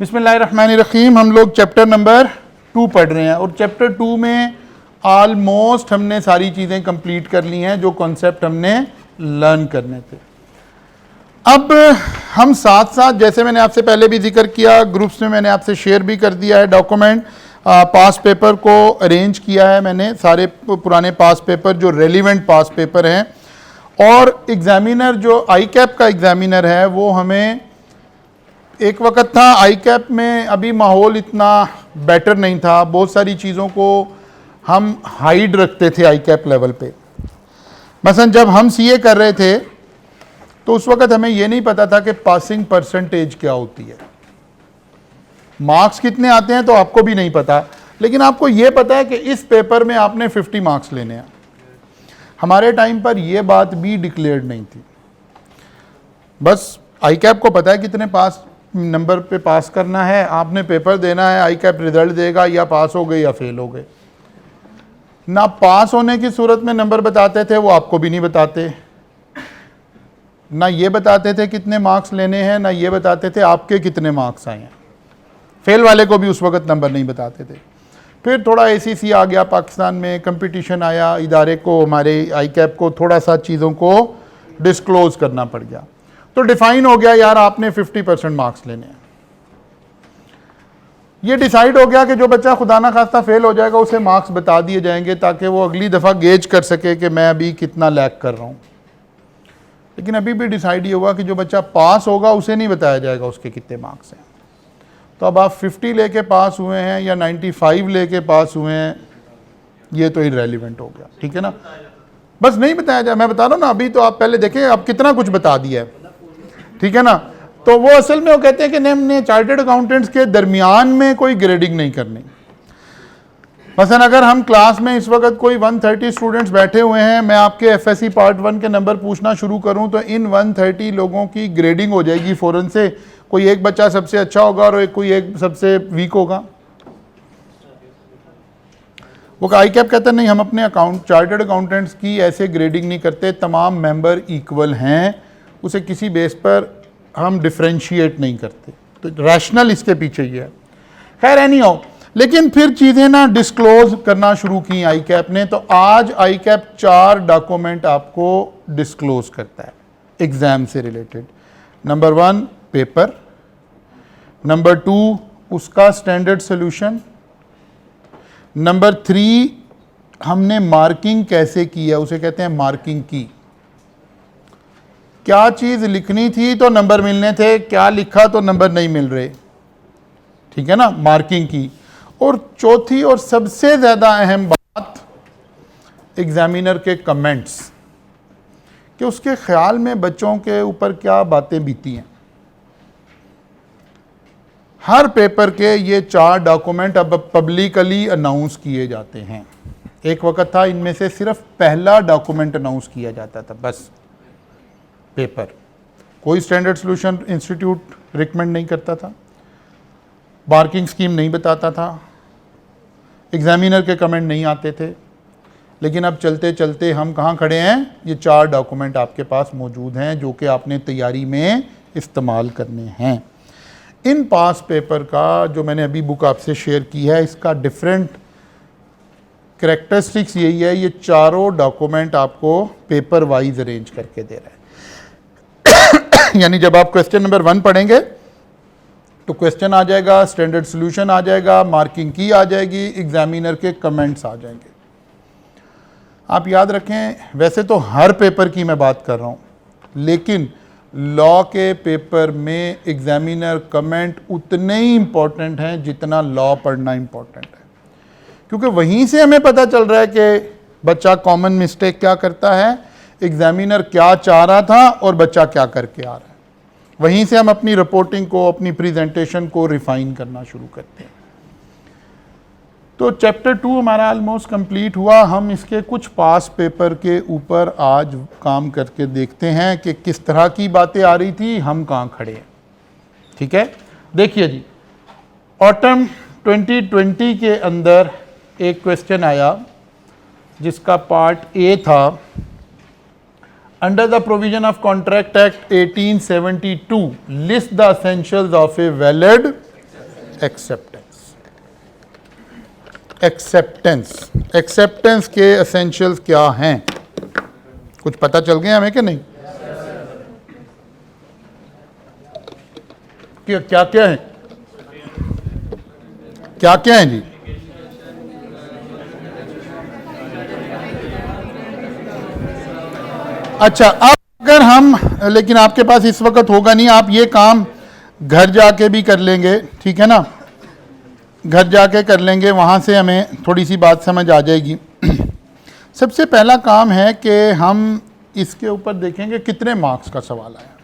बिस्मिल्लाहिर्रहमानिर्रहीम। हम लोग चैप्टर नंबर 2 पढ़ रहे हैं और चैप्टर 2 में ऑलमोस्ट हमने सारी चीज़ें कंप्लीट कर ली हैं जो कॉन्सेप्ट हमने लर्न करने थे। अब हम साथ साथ, जैसे मैंने आपसे पहले भी जिक्र किया, ग्रुप्स में मैंने आपसे शेयर भी कर दिया है डॉक्यूमेंट, पास पेपर को अरेंज किया है मैंने, सारे पुराने पास पेपर जो रेलिवेंट पास पेपर हैं। और एग्ज़ामिनर जो आई कैप का एग्ज़ामिनर है वो हमें, एक वक्त था आई कैप में, अभी माहौल इतना बेटर नहीं था, बहुत सारी चीज़ों को हम हाइड रखते थे आई कैप लेवल पे। मसलन जब हम सीए कर रहे थे तो उस वक्त हमें ये नहीं पता था कि पासिंग परसेंटेज क्या होती है, मार्क्स कितने आते हैं तो आपको भी नहीं पता, लेकिन आपको ये पता है कि इस पेपर में आपने 50 मार्क्स लेने हैं। हमारे टाइम पर यह बात भी डिक्लेयर्ड नहीं थी, बस आई कैप को पता है कितने पास नंबर पे पास करना है, आपने पेपर देना है, आई कैप रिजल्ट देगा, या पास हो गए या फेल हो गए। ना पास होने की सूरत में नंबर बताते थे, वो आपको भी नहीं बताते, ना ये बताते थे कितने मार्क्स लेने हैं, ना ये बताते थे आपके कितने मार्क्स आए हैं। फेल वाले को भी उस वक्त नंबर नहीं बताते थे। फिर थोड़ा एसीसी आ गया पाकिस्तान में, कंपटीशन आया, इदारे को, हमारे आई कैप को थोड़ा सा चीज़ों को डिस्क्लोज करना पड़ गया, तो डिफाइन हो गया यार आपने 50% मार्क्स लेने हैं। ये डिसाइड हो गया कि जो बच्चा खुदा ना खास्ता फेल हो जाएगा उसे मार्क्स बता दिए जाएंगे ताकि वो अगली दफ़ा गेज कर सके कि मैं अभी कितना लैग कर रहा हूँ। लेकिन अभी भी डिसाइड ये हुआ कि जो बच्चा पास होगा उसे नहीं बताया जाएगा उसके कितने मार्क्स हैं। तो अब आप 50 लेके पास हुए हैं या 95 लेके पास हुए हैं, ये तो इररेलेवेंट हो गया, ठीक है ना, बस नहीं बताया जाए। मैं बता रहा हूँ ना, अभी तो आप पहले देखें अब कितना कुछ बता दिया है, ठीक है ना। तो वो असल में वो कहते हैं कि हमने चार्टर्ड अकाउंटेंट्स के दरमियान में कोई ग्रेडिंग नहीं करनी। मसलन अगर हम क्लास में इस वक्त कोई 130 स्टूडेंट्स बैठे हुए हैं, मैं आपके एफएससी पार्ट 1 के नंबर पूछना शुरू करूं तो इन 130 लोगों की ग्रेडिंग हो जाएगी फ़ौरन से। कोई एक बच्चा सबसे अच्छा होगा और कोई एक सबसे वीक होगा। वो आई कैप कहता है नहीं, हम अपने चार्टर्ड अकाउंटेंट्स की ऐसे ग्रेडिंग नहीं करते, तमाम मेंबर इक्वल हैं, उसे किसी बेस पर हम डिफ्रेंशिएट नहीं करते। तो रैशनल इसके पीछे ही है। खैर एनी हो, लेकिन फिर चीज़ें ना डिस्क्लोज करना शुरू की आई कैप ने। तो आज आई कैप 4 डॉक्यूमेंट आपको डिस्क्लोज करता है एग्ज़ाम से रिलेटेड। नंबर 1 पेपर, नंबर 2 उसका स्टैंडर्ड सोल्यूशन, नंबर 3 हमने मार्किंग कैसे की है, उसे कहते हैं मार्किंग की। क्या चीज़ लिखनी थी तो नंबर मिलने थे, क्या लिखा तो नंबर नहीं मिल रहे, ठीक है ना, मार्किंग की। और चौथी और सबसे ज़्यादा अहम बात, एग्जामिनर के कमेंट्स, कि उसके ख्याल में बच्चों के ऊपर क्या बातें बीती हैं। हर पेपर के ये 4 डॉक्यूमेंट अब पब्लिकली अनाउंस किए जाते हैं। एक वक्त था इनमें से सिर्फ पहला डॉक्यूमेंट अनाउंस किया जाता था, बस पेपर। कोई स्टैंडर्ड सॉल्यूशन इंस्टीट्यूट रिकमेंड नहीं करता था, मार्किंग स्कीम नहीं बताता था, एग्जामिनर के कमेंट नहीं आते थे। लेकिन अब चलते चलते हम कहाँ खड़े हैं, ये 4 डॉक्यूमेंट आपके पास मौजूद हैं जो कि आपने तैयारी में इस्तेमाल करने हैं। इन पास पेपर का जो मैंने अभी बुक आपसे शेयर की है, इसका डिफरेंट कैरेक्टरिस्टिक्स यही है, ये चारों डॉक्यूमेंट आपको पेपर वाइज अरेंज करके दे रहा है। यानी जब आप क्वेश्चन नंबर 1 पढ़ेंगे तो क्वेश्चन आ जाएगा, स्टैंडर्ड सॉल्यूशन आ जाएगा, मार्किंग की आ जाएगी, एग्जामिनर के कमेंट्स आ जाएंगे। आप याद रखें, वैसे तो हर पेपर की मैं बात कर रहा हूँ, लेकिन लॉ के पेपर में एग्जामिनर कमेंट उतने ही इंपॉर्टेंट हैं जितना लॉ पढ़ना इंपॉर्टेंट है, क्योंकि वहीं से हमें पता चल रहा है कि बच्चा कॉमन मिस्टेक क्या करता है, एग्जामिनर क्या चाह रहा था और बच्चा क्या करके आ रहा है। वहीं से हम अपनी रिपोर्टिंग को, अपनी प्रेजेंटेशन को रिफाइन करना शुरू करते हैं। तो चैप्टर 2 हमारा ऑलमोस्ट कंप्लीट हुआ। हम इसके कुछ पास पेपर के ऊपर आज काम करके देखते हैं कि किस तरह की बातें आ रही थी, हम कहाँ खड़े हैं, ठीक है। देखिए जी, ऑटम 2020 के अंदर एक क्वेश्चन आया जिसका पार्ट ए था, Under the provision of Contract Act 1872, list the essentials of a valid acceptance. Acceptance के एसेंशियल्स क्या हैं? कुछ पता चल गया हमें कि नहीं? क्या क्या है? क्या क्या है जी? अच्छा, अब अगर हम, लेकिन आपके पास इस वक्त होगा नहीं, आप ये काम घर जाके भी कर लेंगे, ठीक है ना? घर जाके कर लेंगे, वहाँ से हमें थोड़ी सी बात समझ आ जाएगी। सबसे पहला काम है कि हम इसके ऊपर देखेंगे कितने मार्क्स का सवाल आया,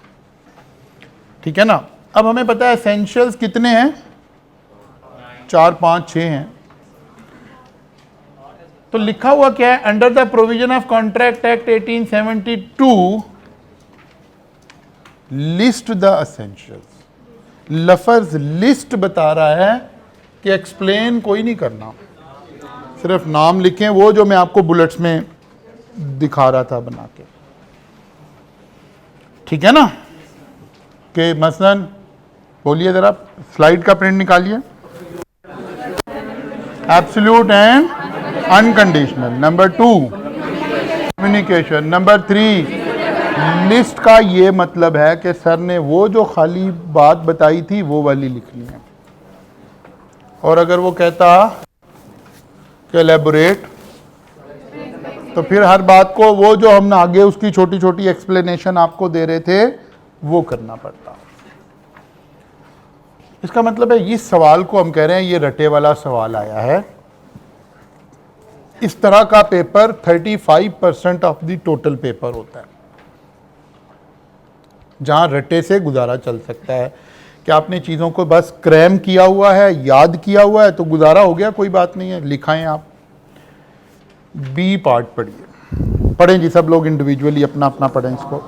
ठीक है ना? अब हमें पता है एसेंशियल्स कितने हैं, 4, 5, 6 हैं। तो लिखा हुआ क्या है? Under the provision of contract act 1872 list the essentials. लफ्ज लिस्ट बता रहा है कि एक्सप्लेन कोई नहीं करना, सिर्फ नाम लिखें, वो जो मैं आपको बुलेट्स में दिखा रहा था बना के, ठीक है ना? कि मसलन बोलिए जरा, स्लाइड का प्रिंट निकालिए। Absolute and unconditional. Number 2 communication. Number 3 list का ये मतलब है कि सर ने वो जो खाली बात बताई थी वो वाली लिखनी है, और अगर वो कहता कि एलैबोरेट, तो फिर हर बात को वो जो हमने आगे उसकी छोटी छोटी एक्सप्लेनेशन आपको दे रहे थे वो करना पड़ता। इसका मतलब है इस सवाल को हम कह रहे हैं ये रटे वाला सवाल आया है। इस तरह का paper 35% of the total paper होता है, जहां रटे से गुजारा चल सकता है कि आपने चीज़ों को बस क्रैम किया हुआ है, याद किया हुआ है, तो गुजारा हो गया, कोई बात नहीं है, लिखाएं आप। बी पार्ट पढ़िए, पढ़ें जी सब लोग इंडिविजुअली अपना अपना पढ़ें इसको।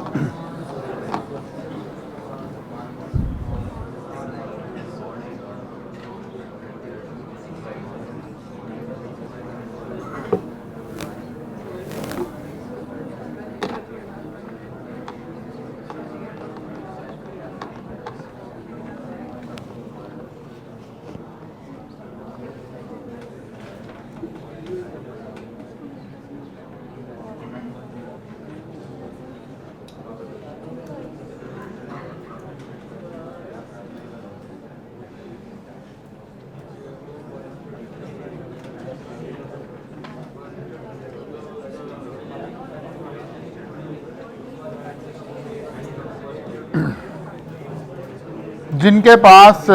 जिनके पास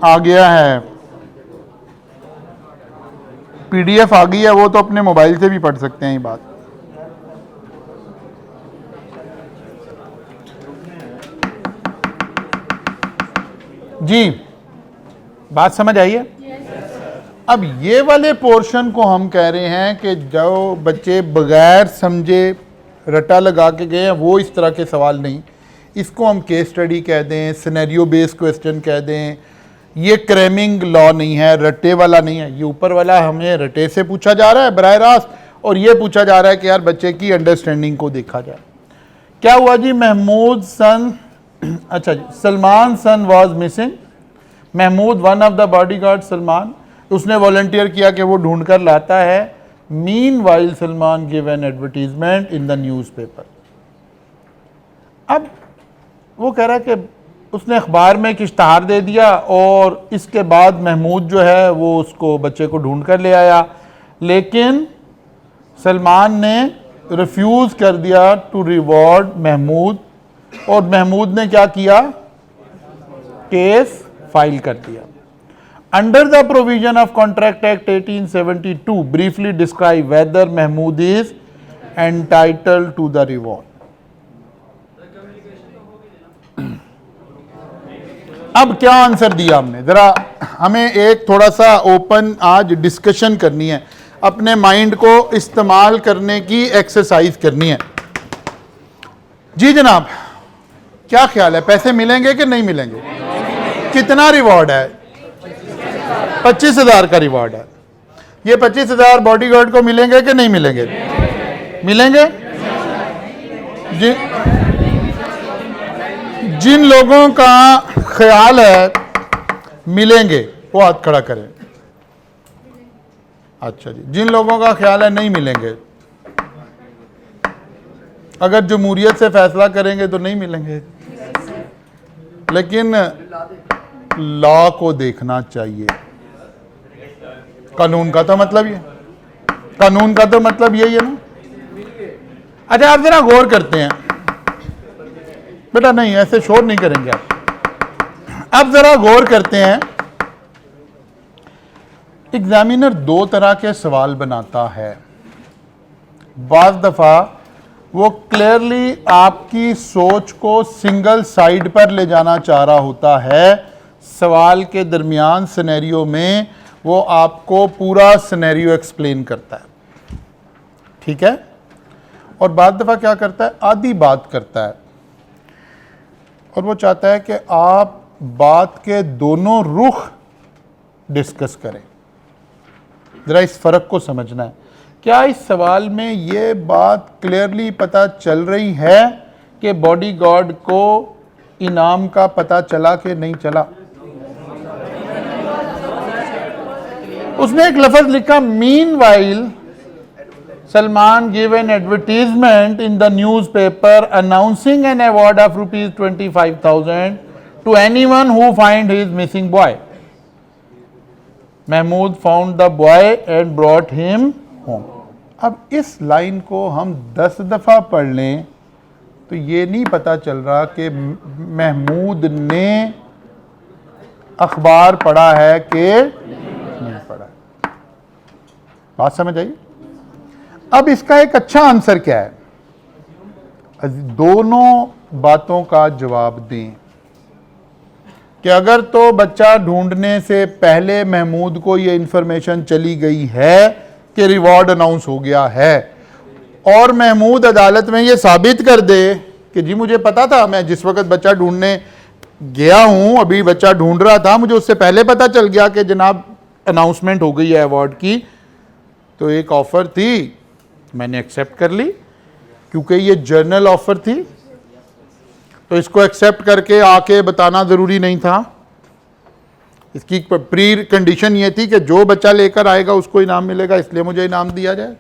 आ गया है, पीडीएफ आ गई है, वो तो अपने मोबाइल से भी पढ़ सकते हैं ये बात। जी बात समझ आई है? अब ये वाले पोर्शन को हम कह रहे हैं कि जो बच्चे बगैर समझे रटा लगा के गए हैं वो इस तरह के सवाल नहीं, इसको हम केस स्टडी कह दें, सिनेरियो बेस्ड क्वेश्चन कह दें। ये क्रैमिंग लॉ नहीं है, रट्टे वाला नहीं है। ये ऊपर वाला हमें रटे से पूछा जा रहा है बराह रास्त, और ये पूछा जा रहा है कि यार बच्चे की अंडरस्टैंडिंग को देखा जाए। क्या हुआ जी? महमूद सन, अच्छा जी, Salman son was missing. Mahmood one of the bodyguard Salman, उसने वॉलंटियर किया कि वो ढूंढ कर लाता है। Meanwhile Salman give an advertisement in the newspaper. अब वो कह रहा है कि उसने अखबार में एक इश्तहार दे दिया और इसके बाद महमूद जो है वो उसको बच्चे को ढूंढ कर ले आया, लेकिन सलमान ने रिफ्यूज़ कर दिया टू रिवॉर्ड महमूद, और महमूद ने क्या किया? केस फाइल कर दिया। Under the provision of contract act 1872 briefly describe whether Mahmood is entitled to the reward. अब क्या आंसर दिया हमने? जरा हमें एक थोड़ा सा ओपन आज डिस्कशन करनी है, अपने माइंड को इस्तेमाल करने की एक्सरसाइज करनी है। जी जनाब, क्या ख्याल है, पैसे मिलेंगे कि नहीं मिलेंगे? कितना रिवॉर्ड है? 25,000 का रिवॉर्ड है। ये 25,000 बॉडीगार्ड को मिलेंगे कि नहीं मिलेंगे? मिलेंगे। जिन लोगों का ख्याल है मिलेंगे वो हाथ खड़ा करें। अच्छा जी, जिन लोगों का ख्याल है नहीं मिलेंगे, अगर जमहूरियत से फैसला करेंगे तो नहीं मिलेंगे, लेकिन लॉ को देखना चाहिए। कानून का तो मतलब ये, कानून का तो मतलब यही है ना। अच्छा आप जरा गौर करते हैं बेटा, नहीं ऐसे शोर नहीं करेंगे आप। अब जरा गौर करते हैं, एग्जामिनर दो तरह के सवाल बनाता है। बाज़ दफ़ा वो क्लियरली आपकी सोच को सिंगल साइड पर ले जाना चाह रहा होता है, सवाल के दरमियान सिनेरियो में वो आपको पूरा सिनेरियो एक्सप्लेन करता है, ठीक है। और बाज़ दफ़ा क्या करता है, आधी बात करता है और वो चाहता है कि आप बात के दोनों रुख डिस्कस करें। ज़रा इस फ़र्क को समझना है। क्या इस सवाल में ये बात क्लियरली पता चल रही है कि बॉडीगार्ड को इनाम का पता चला कि नहीं चला? उसने एक लफ्ज़ लिखा, meanwhile Salman gave an advertisement in the newspaper announcing an award of rupees 25,000 to anyone who find his missing boy. Mahmood found the boy and brought him home. अब इस लाइन को हम 10 दफ़ा पढ़ लें तो ये नहीं पता चल रहा कि महमूद ने अखबार पढ़ा है कि नहीं पढ़ा। बात समझ आई? अब इसका एक अच्छा आंसर क्या है, दोनों बातों का जवाब दें कि अगर तो बच्चा ढूंढने से पहले महमूद को ये इंफॉर्मेशन चली गई है कि रिवॉर्ड अनाउंस हो गया है और महमूद अदालत में ये साबित कर दे कि जी मुझे पता था, मैं जिस वक्त बच्चा ढूंढने गया हूं, अभी बच्चा ढूंढ रहा था, मुझे उससे पहले पता चल गया कि जनाब अनाउंसमेंट हो गई है अवार्ड की, तो एक ऑफ़र थी, मैंने एक्सेप्ट कर ली क्योंकि ये जर्नल ऑफर थी, तो इसको एक्सेप्ट करके आके बताना ज़रूरी नहीं था। इसकी प्री कंडीशन ये थी कि जो बच्चा लेकर आएगा उसको इनाम मिलेगा, इसलिए मुझे इनाम दिया जाए।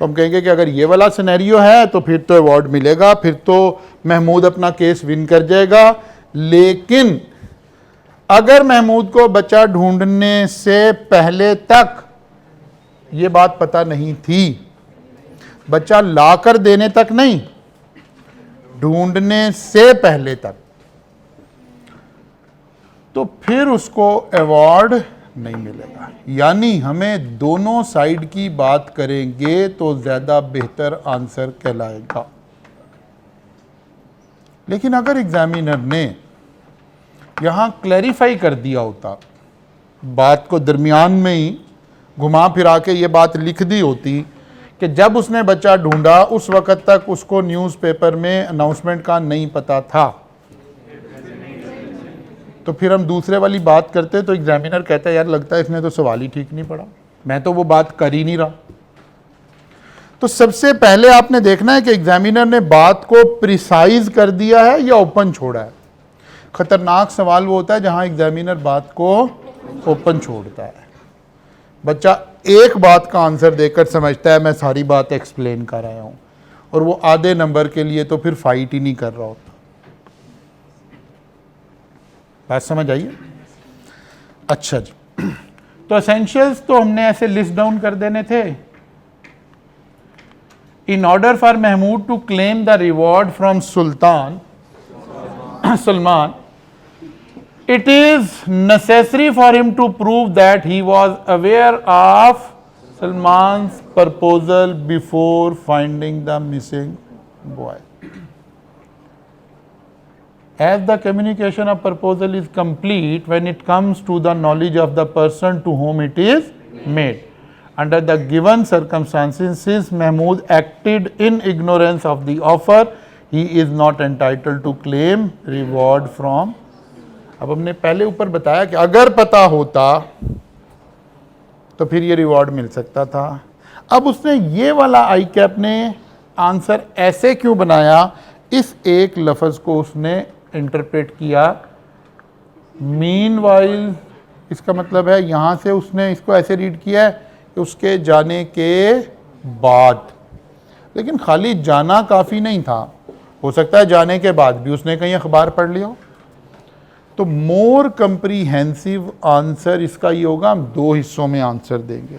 तो हम कहेंगे कि अगर ये वाला सिनेरियो है तो फिर तो अवार्ड मिलेगा, फिर तो महमूद अपना केस विन कर जाएगा। लेकिन अगर महमूद को बच्चा ढूंढने से पहले तक ये बात पता नहीं थी, बच्चा लाकर देने तक नहीं, ढूंढने से पहले तक, तो फिर उसको अवार्ड नहीं मिलेगा। यानी हमें दोनों साइड की बात करेंगे तो ज्यादा बेहतर आंसर कहलाएगा। लेकिन अगर एग्जामिनर ने यहां क्लैरिफाई कर दिया होता, बात को दरमियान में ही घुमा फिरा के ये बात लिख दी होती कि जब उसने बच्चा ढूंढा उस वक़्त तक उसको न्यूज़पेपर में अनाउंसमेंट का नहीं पता था, तो फिर हम दूसरे वाली बात करते तो एग्जामिनर कहता है यार लगता है इसने तो सवाल ही ठीक नहीं पढ़ा, मैं तो वो बात कर ही नहीं रहा। तो सबसे पहले आपने देखना है कि एग्जामिनर ने बात को प्रिसाइज कर दिया है या ओपन छोड़ा है। खतरनाक सवाल वो होता है जहां एग्जामिनर बात को ओपन छोड़ता है। बच्चा एक बात का आंसर देकर समझता है मैं सारी बात एक्सप्लेन कर रहा हूं, और वो आधे नंबर के लिए तो फिर फाइट ही नहीं कर रहा होता। बात समझ आइए? अच्छा जी, तो एसेंशियल्स तो हमने ऐसे लिस्ट डाउन कर देने थे। In order for Mahmood to claim the reward from Salman, it is necessary for him to prove that he was aware of Salman's proposal before finding the missing boy. As the communication of proposal is complete when it comes to the knowledge of the person to whom it is made. Under the given circumstances, since Mahmood acted in ignorance of the offer, he is not entitled to claim reward from. अब हमने पहले ऊपर बताया कि अगर पता होता तो फिर ये रिवॉर्ड मिल सकता था। अब उसने ये वाला आई कैप ने आंसर ऐसे क्यों बनाया, इस एक लफ्ज़ को उसने इंटरप्रेट किया मीनवाइल इसका मतलब है यहाँ से उसने इसको ऐसे रीड किया है कि उसके जाने के बाद, लेकिन खाली जाना काफ़ी नहीं था, हो सकता है जाने के बाद भी उसने कहीं अखबार पढ़ लिया हो। तो मोर कंप्रीहेंसिव आंसर इसका ये होगा, हम दो हिस्सों में आंसर देंगे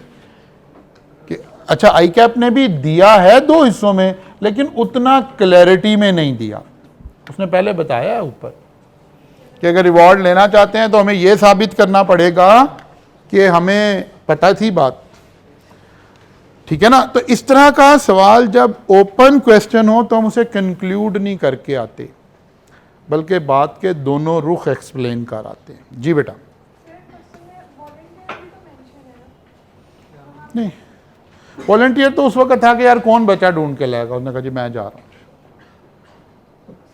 कि अच्छा आई कैप ने भी दिया है दो हिस्सों में, लेकिन उतना क्लैरिटी में नहीं दिया। उसने पहले बताया है ऊपर कि अगर रिवॉर्ड लेना चाहते हैं तो हमें यह साबित करना पड़ेगा कि हमें पता थी बात, ठीक है ना। तो इस तरह का सवाल जब ओपन क्वेश्चन हो तो हम उसे कंक्लूड नहीं करके आते, बल्कि बात के दोनों रुख एक्सप्लेन कर आते हैं। जी बेटा। नहीं, वॉलंटियर तो उस वक्त था कि यार कौन बच्चा ढूंढ के लाएगा, उसने कहा जी मैं जा रहा हूँ,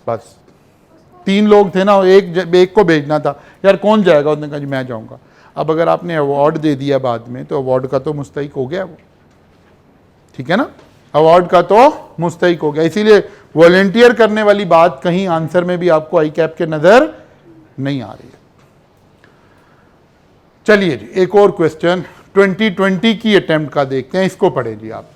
बस 3 लोग थे ना, एक को भेजना था, यार कौन जाएगा, उसने कहा जी मैं जाऊंगा। अब अगर आपने अवार्ड दे दिया बाद में तो अवार्ड का तो मुस्तहिक हो गया वो, ठीक है ना, अवार्ड का तो मुस्तहिक हो गया। इसीलिए वॉलंटियर करने वाली बात कहीं आंसर में भी आपको आई कैप के नजर नहीं आ रही है। चलिए जी एक और क्वेश्चन 2020 की अटेम्प्ट का देखते हैं, इसको पढ़े जी आप।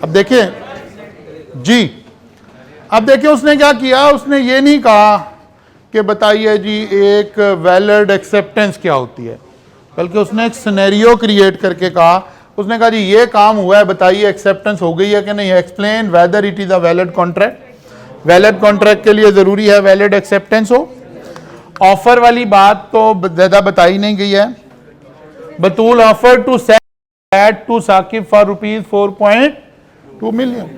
अब देखिए जी, अब देखिए उसने क्या किया, उसने ये नहीं कहा कि बताइए जी एक वैलिड एक्सेप्टेंस क्या होती है, बल्कि उसने एक सिनेरियो क्रिएट करके कहा, उसने कहा जी ये काम हुआ है, बताइए एक्सेप्टेंस हो गई है कि नहीं, explain whether it is a valid contract. Valid contract के लिए जरूरी है वैलिड एक्सेप्टेंस हो। ऑफर वाली बात तो ज्यादा बताई नहीं गई है। Batool offer to sell to Saqib for ₹4.2 million,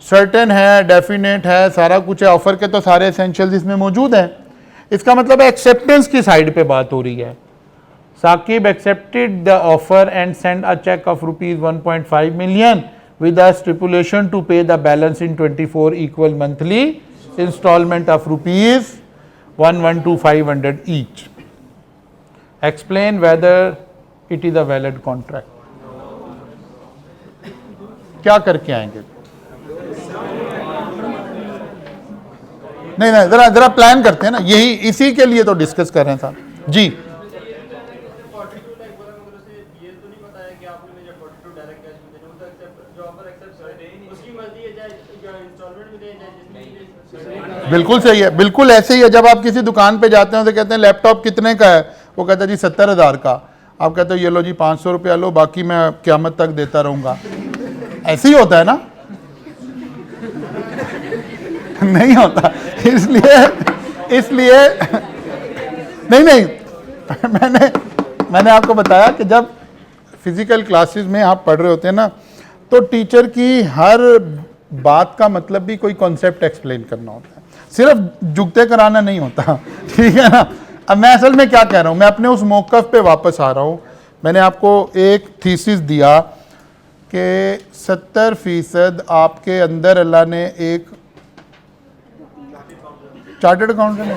certain है, डेफिनेट है, सारा कुछ है, ऑफर के तो सारे एसेंशियल्स इसमें मौजूद हैं। इसका मतलब है एक्सेप्टेंस की साइड पे बात हो रही है। Saqib accepted the offer and send a cheque of ₹1.5 million with a stipulation to pay the balance in 24 equal monthly installment of ₹112,500 each. Explain whether it is a valid contract. क्या करके आएंगे? नहीं जरा जरा प्लान करते हैं ना, यही इसी के लिए तो डिस्कस कर रहे हैं साहब जी। बिल्कुल सही है, बिल्कुल ऐसे ही है। जब आप किसी दुकान पे जाते हैं तो कहते हैं लैपटॉप कितने का है, वो कहता है जी 70,000 का, आप कहते हो ये लो जी 500 रुपया लो, बाकी मैं क़यामत तक देता रहूंगा। ऐसे ही होता है ना? नहीं होता, इसलिए नहीं मैंने आपको बताया कि जब फिजिकल क्लासेस में आप पढ़ रहे होते हैं ना, तो टीचर की हर बात का मतलब भी कोई कॉन्सेप्ट एक्सप्लेन करना होता है, सिर्फ जुगते कराना नहीं होता, ठीक है ना। अब मैं असल में क्या कह रहा हूँ, मैं अपने उस मौक़िफ़ पे वापस आ रहा हूँ। मैंने आपको एक थीसिस दिया कि 70% आपके अंदर अल्लाह ने एक चार्टर्ड अकाउंटेंट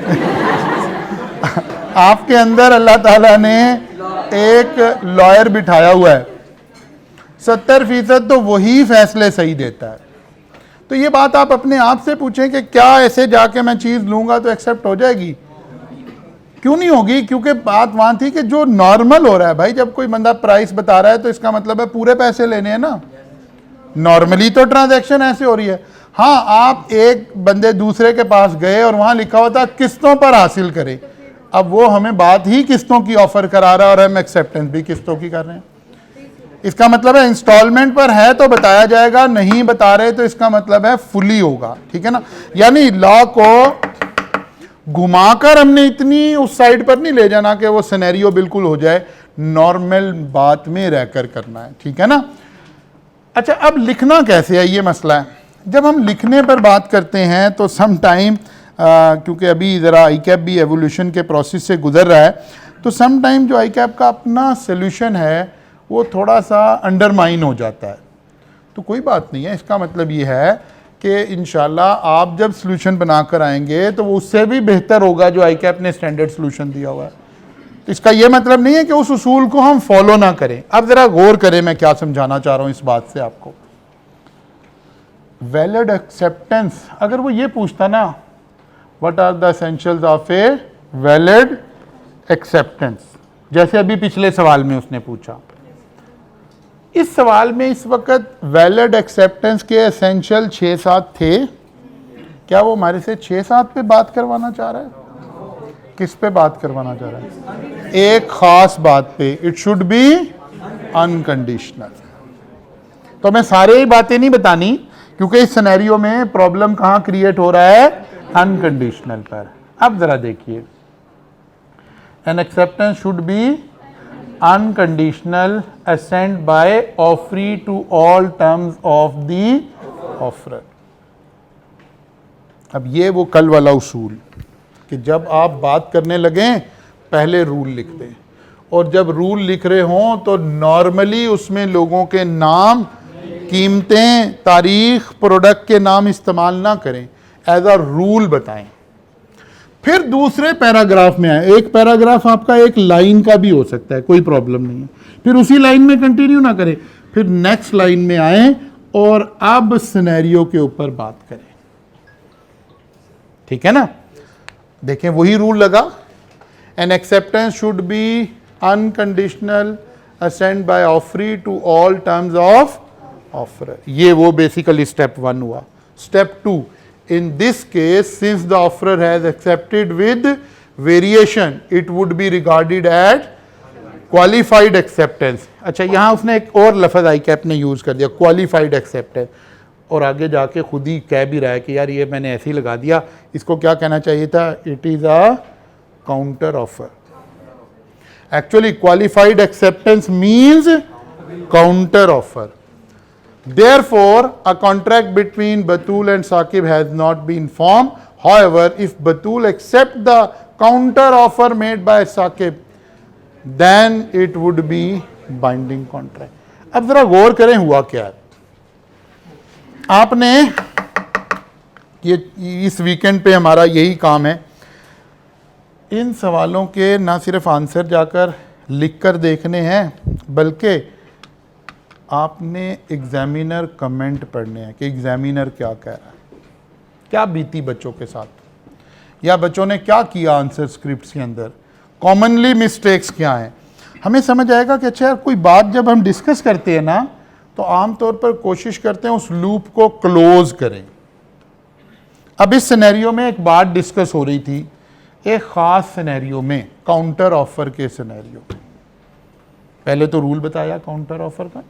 आपके अंदर अल्लाह ताला ने एक लॉयर बिठाया हुआ है। 70% तो वही फैसले सही देता है। तो ये बात आप अपने आप से पूछें कि क्या ऐसे जाके मैं चीज़ लूँगा तो एक्सेप्ट हो जाएगी? क्यों नहीं होगी? क्योंकि बात वहाँ थी कि जो नॉर्मल हो रहा है भाई, जब कोई बंदा प्राइस बता रहा है तो इसका मतलब है पूरे पैसे लेने हैं ना। नॉर्मली तो ट्रांजैक्शन ऐसे हो रही है। हाँ, आप एक बंदे दूसरे के पास गए और वहाँ लिखा होता किस्तों पर हासिल करें, अब वो हमें बात ही किस्तों की ऑफर करा रहा है और हम एक्सेप्टेंस भी किस्तों की कर रहे हैं। इसका मतलब है इंस्टॉलमेंट पर है तो बताया जाएगा, नहीं बता रहे तो इसका मतलब है फुली होगा, ठीक है ना। यानी लॉ को घुमाकर हमने इतनी उस साइड पर नहीं ले जाना कि वो सिनेरियो बिल्कुल हो जाए, नॉर्मल बात में रहकर करना है, ठीक है ना। अच्छा, अब लिखना कैसे है ये मसला है। जब हम लिखने पर बात करते हैं तो सम टाइम, क्योंकि अभी ज़रा आई कैप भी एवोल्यूशन के प्रोसेस से गुजर रहा है, तो सम टाइम जो आई कैप का अपना सोल्यूशन है वो थोड़ा सा अंडरमाइन हो जाता है। तो कोई बात नहीं है। इसका मतलब ये है कि इंशाल्लाह आप जब सोल्यूशन बनाकर आएंगे तो वो उससे भी बेहतर होगा जो ICAP ने स्टैंडर्ड सोल्यूशन दिया हुआ है। तो इसका ये मतलब नहीं है कि उस उसूल को हम फॉलो ना करें। अब ज़रा गौर करें मैं क्या समझाना चाह रहा हूँ इस बात से आपको। वैलिड एक्सेप्टेंस, अगर वो ये पूछता ना what are the essentials of a valid acceptance, जैसे अभी पिछले सवाल में उसने पूछा, इस सवाल में इस वक्त वैलिड एक्सेप्टेंस के एसेंशियल 6-7 थे। क्या वो हमारे से 6-7 पे बात करवाना चाह रहा है? किस पे बात करवाना चाह रहा है? एक खास बात पे, इट शुड बी अनकंडीशनल। तो मैं सारे ही बातें नहीं बतानी, क्योंकि इस सिनेरियो में प्रॉब्लम कहां क्रिएट हो रहा है? अनकंडीशनल पर। अब जरा देखिए, an acceptance should be unconditional assent by offeree to all terms of the offeror. अब ये वो कल वाला उसूल कि जब आप बात करने लगें पहले रूल लिख दें, और जब रूल लिख रहे हों तो नॉर्मली उसमें लोगों के नाम, कीमतें, तारीख, प्रोडक्ट के नाम इस्तेमाल ना करें, एज अ रूल बताएं। फिर दूसरे पैराग्राफ में आए, एक पैराग्राफ आपका एक लाइन का भी हो सकता है, कोई प्रॉब्लम नहीं है, फिर उसी लाइन में कंटिन्यू ना करें, फिर नेक्स्ट लाइन में आए और अब सिनेरियो के ऊपर बात करें। ठीक है ना? देखें वही रूल लगा, an acceptance should be unconditional assent by offeree to all terms of offer. ये वो बेसिकली स्टेप 1 हुआ। Step 2, in this case since the offerer has accepted with variation it would be regarded as qualified acceptance। अच्छा, यहां उसने एक और लफ्ज ICAP ने यूज कर दिया, qualified acceptance, और आगे जाके खुद ही कह भी रहा है कि यार ये मैंने ऐसे ही लगा दिया, इसको क्या कहना चाहिए था? It is a counter offer. Actually qualified acceptance means counter offer. Therefore, a contract between Batul and Saqib has not been formed. However, if Batul accepts the counter offer made by Saqib, then it would be binding contract. अब जरा गौर करें हुआ क्या है। आपने ये इस weekend पे हमारा यही काम है, इन सवालों के ना सिर्फ आंसर जाकर लिख कर देखने हैं, बल्कि आपने एग्जामिनर कमेंट पढ़ने हैं कि एग्जामिनर क्या कह रहा है, क्या बीती बच्चों के साथ, या बच्चों ने क्या किया आंसर स्क्रिप्ट्स के अंदर, कॉमनली मिस्टेक्स क्या हैं। हमें समझ आएगा कि अच्छा यार कोई बात जब हम डिस्कस करते हैं ना तो आमतौर पर कोशिश करते हैं उस लूप को क्लोज करें। अब इस सिनेरियो में एक बात डिस्कस हो रही थी, एक ख़ास सिनेरियो में, काउंटर ऑफर के सिनेरियो में। पहले तो रूल बताया काउंटर ऑफर का,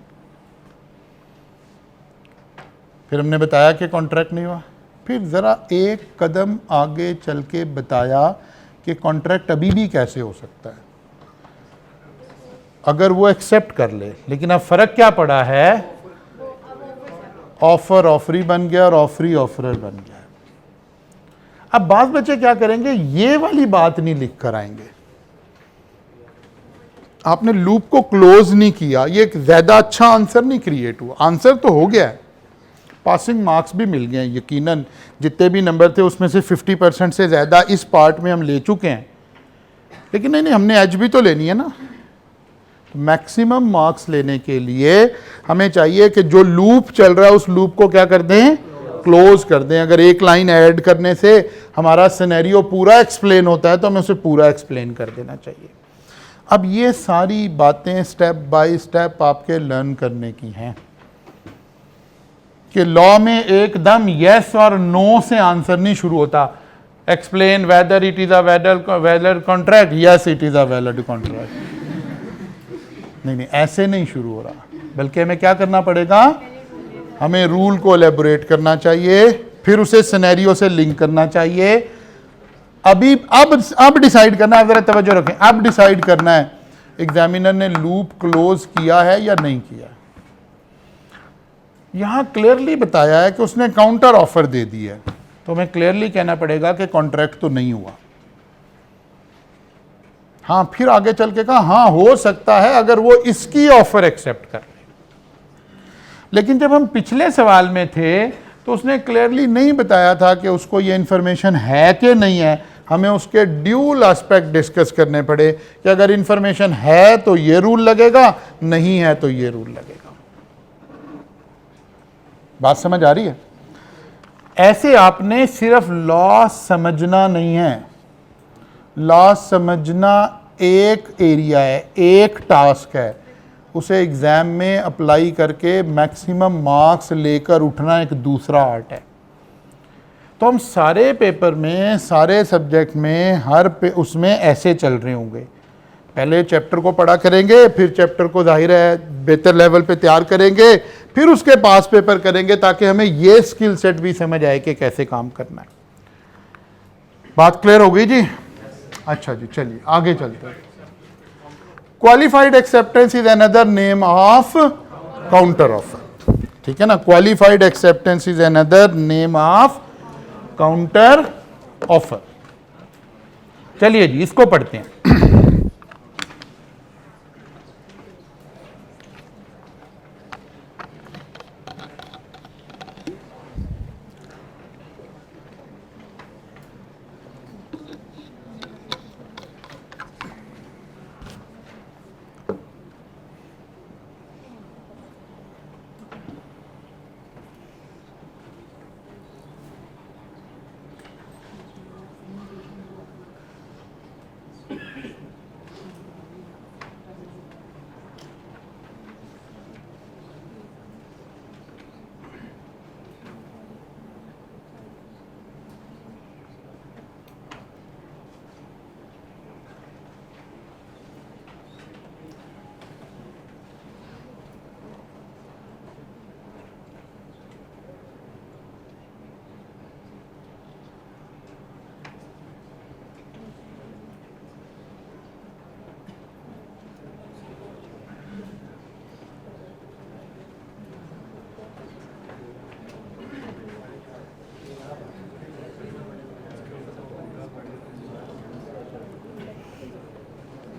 फिर हमने बताया कि कॉन्ट्रैक्ट नहीं हुआ, फिर ज़रा एक कदम आगे चल के बताया कि कॉन्ट्रैक्ट अभी भी कैसे हो सकता है अगर वो एक्सेप्ट कर ले। लेकिन अब फ़र्क क्या पड़ा है? ऑफर ऑफरी बन गया और ऑफरी ऑफरर बन गया। अब बात बच्चे क्या करेंगे, ये वाली बात नहीं लिख कर आएंगे। आपने लूप को क्लोज नहीं किया, ये एक ज़्यादा अच्छा आंसर नहीं क्रिएट हुआ। आंसर तो हो गया है, पासिंग मार्क्स भी मिल गए हैं, यकीनन जितने भी नंबर थे उसमें से 50% से ज़्यादा इस पार्ट में हम ले चुके हैं। लेकिन नहीं, हमने एज भी तो लेनी है ना। मैक्सिमम मार्क्स लेने के लिए हमें चाहिए कि जो लूप चल रहा है उस लूप को क्या कर दें? क्लोज कर दें। अगर एक लाइन ऐड करने से हमारा सिनेरियो पूरा एक्सप्लेन होता है तो हमें उसे पूरा एक्सप्लेन कर देना चाहिए। अब ये सारी बातें स्टेप बाय स्टेप आपके लर्न करने की हैं कि लॉ में एकदम यस और नो से आंसर नहीं शुरू होता। Explain whether it is a valid contract, yes it is a valid contract. नहीं, ऐसे नहीं शुरू हो रहा, बल्कि हमें क्या करना पड़ेगा? हमें रूल को एलेबोरेट करना चाहिए, फिर उसे सिनेरियो से लिंक करना चाहिए। अब डिसाइड करना है, जरा तवज्जो रखें, अब डिसाइड करना है एग्जामिनर ने लूप क्लोज किया है या नहीं किया। यहां क्लियरली बताया है कि उसने काउंटर ऑफर दे दी है, तो हमें क्लियरली कहना पड़ेगा कि कॉन्ट्रैक्ट तो नहीं हुआ। हाँ, फिर आगे चल के कहा हाँ हो सकता है अगर वो इसकी ऑफर एक्सेप्ट कर ले। लेकिन जब हम पिछले सवाल में थे तो उसने क्लियरली नहीं बताया था कि उसको ये इंफॉर्मेशन है कि नहीं है। हमें उसके ड्यूल एस्पेक्ट डिस्कस करने पड़े कि अगर इंफॉर्मेशन है तो ये रूल लगेगा, नहीं है तो ये रूल लगेगा। बात समझ आ रही है? ऐसे आपने सिर्फ लॉ समझना नहीं है, लॉ समझना एक एरिया है, एक टास्क है, उसे एग्जाम में अप्लाई करके मैक्सिमम मार्क्स लेकर उठना एक दूसरा आर्ट है। तो हम सारे पेपर में, सारे सब्जेक्ट में, उसमें ऐसे चल रहे होंगे। पहले चैप्टर को पढ़ा करेंगे, फिर चैप्टर को जाहिर है बेहतर लेवल पे तैयार करेंगे, फिर उसके पास पेपर करेंगे ताकि हमें ये स्किल सेट भी समझ आए कि कैसे काम करना है। बात क्लियर हो गई जी? अच्छा जी, चलिए आगे चलते हैं। Qualified acceptance is another name of counter offer. ठीक है ना, qualified acceptance is another name of counter offer. चलिए जी, इसको पढ़ते हैं।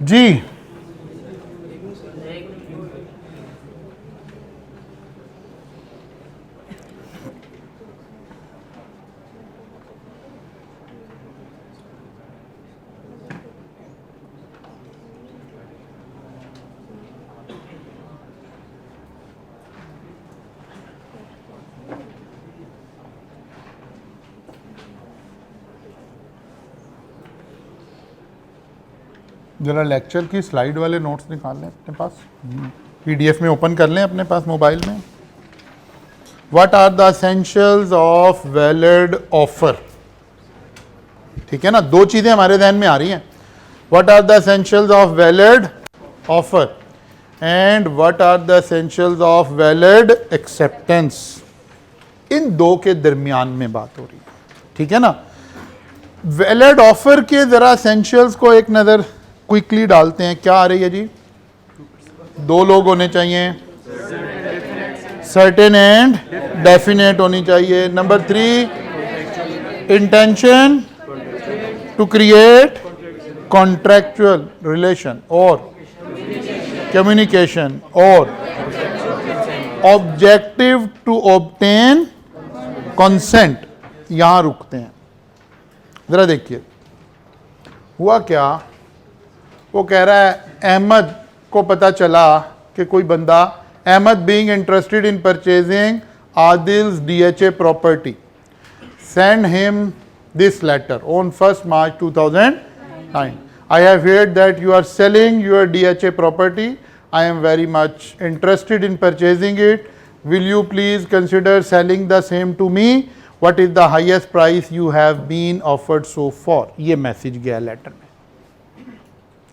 जी जरा लेक्चर की स्लाइड वाले नोट्स निकाल लें अपने पास, पीडीएफ में ओपन कर लें अपने पास मोबाइल में। What are the essentials of valid offer? ठीक है ना, दो चीजें हमारे ध्यान में आ रही हैं। What are the essentials of valid offer and what are the essentials of valid acceptance. इन दो के दरमियान में बात हो रही है। ठीक है ना, वैलिड ऑफर के जरा एसेंशियल्स को एक नजर क्विकली डालते हैं। क्या आ रही है जी? दो लोग होने चाहिए, सर्टेन एंड डेफिनेट होनी चाहिए। Number 3, intention to create contractual relation और कम्युनिकेशन और ऑब्जेक्टिव टू ऑब्टेन कंसेंट। यहां रुकते हैं, जरा देखिए हुआ क्या। वो कह रहा है अहमद को पता चला कि कोई बंदा, Ahmed being interested in purchasing आदिल्स DHA property, send him this letter on 1 March 2009. I have heard that you are selling your DHA property. I am very much interested in purchasing it. Will you please consider selling the same to me? What is the highest price you have been offered so far? ये message गया letter में।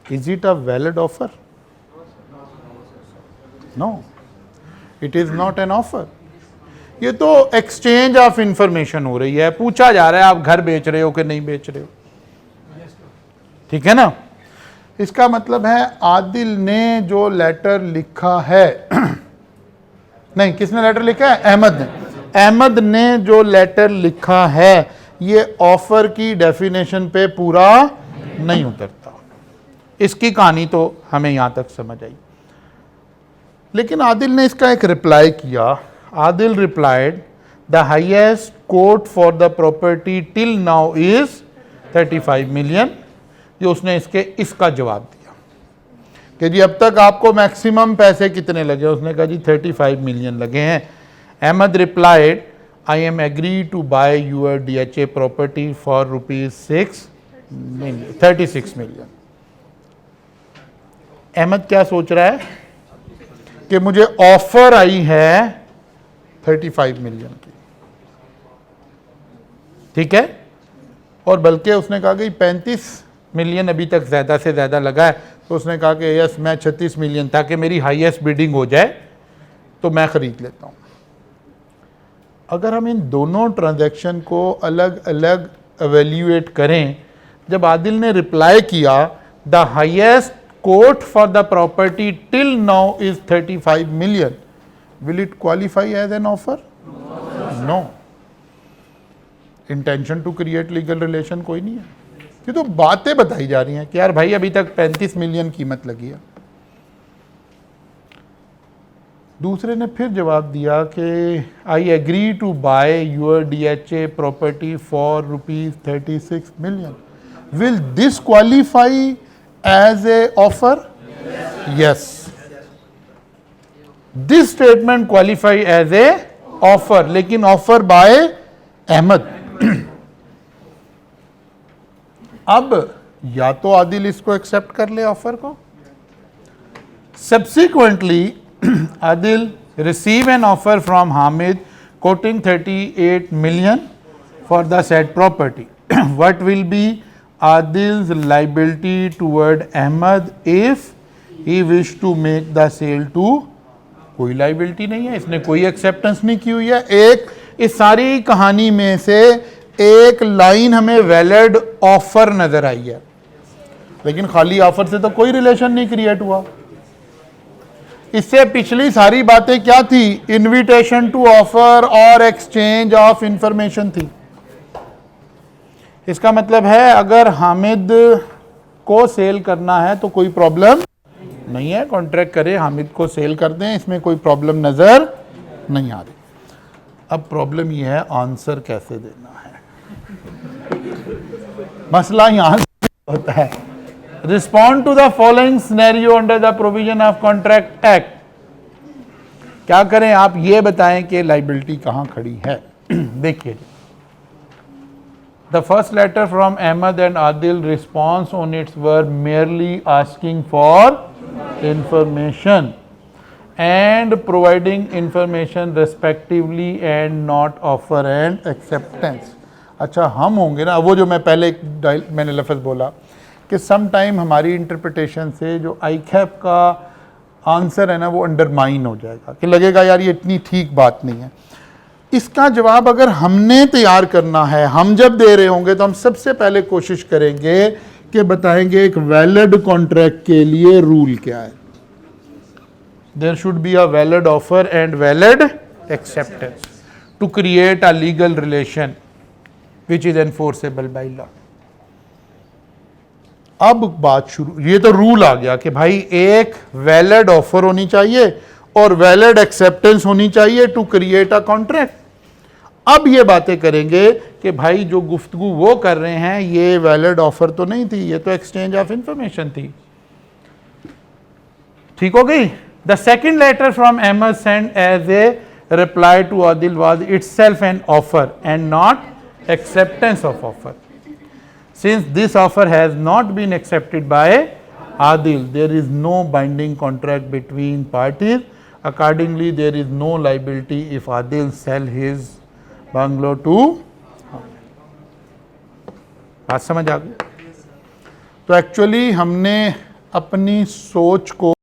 Is it a valid offer? No, it is not an offer. ये तो exchange of information हो रही है, पूछा जा रहा है आप घर बेच रहे हो कि नहीं बेच रहे हो। ठीक है ना, इसका मतलब है आदिल ने जो लेटर लिखा है नहीं, किसने लेटर लिखा है? अहमद ने। अहमद ने जो लेटर लिखा है ये ऑफर की डेफिनेशन पे पूरा नहीं उतरता। इसकी कहानी तो हमें यहां तक समझ आई। लेकिन आदिल ने इसका एक रिप्लाई किया। Adil replied the highest quote for the property till now is 35 million. ये उसने इसका जवाब दिया कि जी अब तक आपको मैक्सिमम पैसे कितने लगे। उसने कहा जी 35 मिलियन लगे हैं। Ahmed replied I am agree to buy your DHA property for ₹36 million। Ahmad क्या सोच रहा है कि मुझे ऑफर आई है 35 मिलियन की, ठीक है, और बल्कि उसने कहा कि 35 मिलियन अभी तक ज़्यादा से ज़्यादा लगा है, तो उसने कहा कि यस मैं 36 मिलियन ताकि मेरी हाईएस्ट बिडिंग हो जाए तो मैं ख़रीद लेता हूँ। अगर हम इन दोनों ट्रांजैक्शन को अलग अलग एवेल्यूएट करें, जब आदिल ने रिप्लाई किया the highest quote for the property till now is 35 million, will it qualify as an offer? No. Intention to create legal relation कोई नहीं है। ये तो बातें बताई जा रही हैं कि यार भाई अभी तक 35 मिलियन कीमत लगी है। दूसरे ने फिर जवाब दिया कि I agree to buy your DHA property for ₹36 million, will this qualify as a offer? Yes, this statement qualify as a offer, लेकिन ऑफर बाय अहमद। अब या तो आदिल इसको एक्सेप्ट कर ले ऑफर को। Subsequently Adil receive an offer from Hamid quoting 38 million for the said property. What will be Adil's liability toward Ahmad if he wish to make the sale to? कोई liability नहीं है, इसने कोई acceptance नहीं की हुई है। एक इस सारी कहानी में से एक लाइन हमें वैलिड ऑफर नजर आई है, लेकिन खाली ऑफर से तो कोई रिलेशन नहीं क्रिएट हुआ। इससे पिछली सारी बातें क्या थी? इनविटेशन टू ऑफर और एक्सचेंज ऑफ इंफॉर्मेशन थी। इसका मतलब है अगर हामिद को सेल करना है तो कोई प्रॉब्लम नहीं है, कॉन्ट्रैक्ट करें, हामिद को सेल कर दें, इसमें कोई प्रॉब्लम नजर नहीं आ रही। अब प्रॉब्लम यह है आंसर कैसे देना है। मसला यहां से होता है। Respond to the following scenario under the provision of contract act. क्या करें आप ये बताएं कि लाइबिलिटी कहां खड़ी है। देखिए, the first letter from Ahmed and Adil response on its were merely asking for information and providing information respectively and not offer and acceptance. अच्छा, हम होंगे ना, वो जो मैं पहले मैंने लफ्ज़ बोला कि सम टाइम हमारी इंटरप्रिटेशन से जो आईकैप का आंसर है ना वो अंडरमाइन हो जाएगा कि लगेगा यार ये इतनी ठीक बात नहीं है। इसका जवाब अगर हमने तैयार करना है, हम जब दे रहे होंगे तो हम सबसे पहले कोशिश करेंगे कि बताएंगे एक वैलिड कॉन्ट्रैक्ट के लिए रूल क्या है। There should be a valid offer and valid acceptance to create a legal relation which is enforceable by law. अब बात शुरू, ये तो रूल आ गया कि भाई एक वैलिड ऑफर होनी चाहिए और वैलिड एक्सेप्टेंस होनी चाहिए टू क्रिएट अ कॉन्ट्रैक्ट। अब ये बातें करेंगे कि भाई जो गुफ्तगू वो कर रहे हैं ये वैलिड ऑफर तो नहीं थी, ये तो एक्सचेंज ऑफ इंफॉर्मेशन थी। ठीक हो गई। The second letter from Ahmed send as a reply to Adil was itself an offer and not acceptance of offer. Since this offer has not been accepted by Adil, there is no binding contract between parties. Accordingly, there is no liability if Adil sell his bungalow to. बात समझ आ गई? तो actually हमने अपनी सोच को